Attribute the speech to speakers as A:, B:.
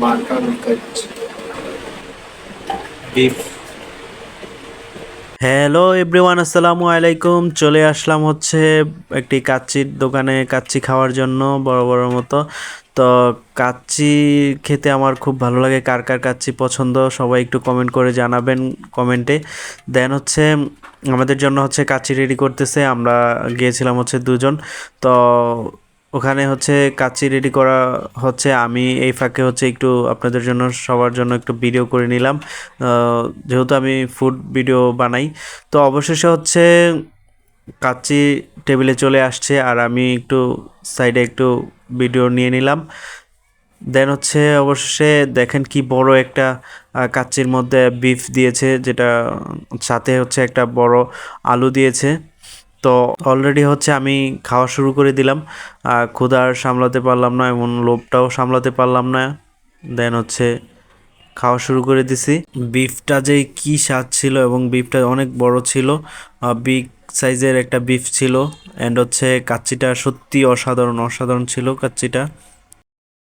A: Mutton kacchi beef.
B: Hello everyone, আসসালামু আলাইকুম। চলে আসলাম হচ্ছে একটি কাচ্চির দোকানে কাচ্চি খাওয়ার জন্য, বড় বড় মতো। তো কাচ্চি খেতে আমার খুব ভালো লাগে। কার কার কাচ্চি পছন্দ সবাই একটু কমেন্ট করে জানাবেন কমেন্টে। দেন হচ্ছে আমাদের জন্য হচ্ছে কাচ্চি রেডি করতেছে। আমরা গিয়েছিলাম হচ্ছে দুজন। তো ওখানে হচ্ছে কাচ্চি রেডি করা হচ্ছে। আমি এই ফাঁকে হচ্ছে একটু আপনাদের জন্য সবার জন্য একটু ভিডিও করে নিলাম, যেহেতু আমি ফুড ভিডিও বানাই। তো অবশেষে হচ্ছে কাচ্চি টেবিলে চলে আসছে, আর আমি একটু সাইডে একটু ভিডিও নিয়ে নিলাম। দেন হচ্ছে অবশেষে দেখেন কি বড় একটা কাচ্চির মধ্যে বিফ দিয়েছে, যেটা সাথে হচ্ছে একটা বড় আলু দিয়েছে। তো অলরেডি হচ্ছে আমি খাওয়া শুরু করে দিলাম। ক্ষুধা আর সামলাতে পারলাম না, এমন লোভটাও সামলাতে পারলাম না। দেন হচ্ছে খাওয়া শুরু করে দিছি। বিফটা যে কি স্বাদ ছিল, এবং বিফটা অনেক বড় ছিল, বিগ সাইজের একটা বিফ ছিল। অ্যান্ড হচ্ছে কাচ্চিটা সত্যি অসাধারণ অসাধারণ ছিল কাচ্চিটা।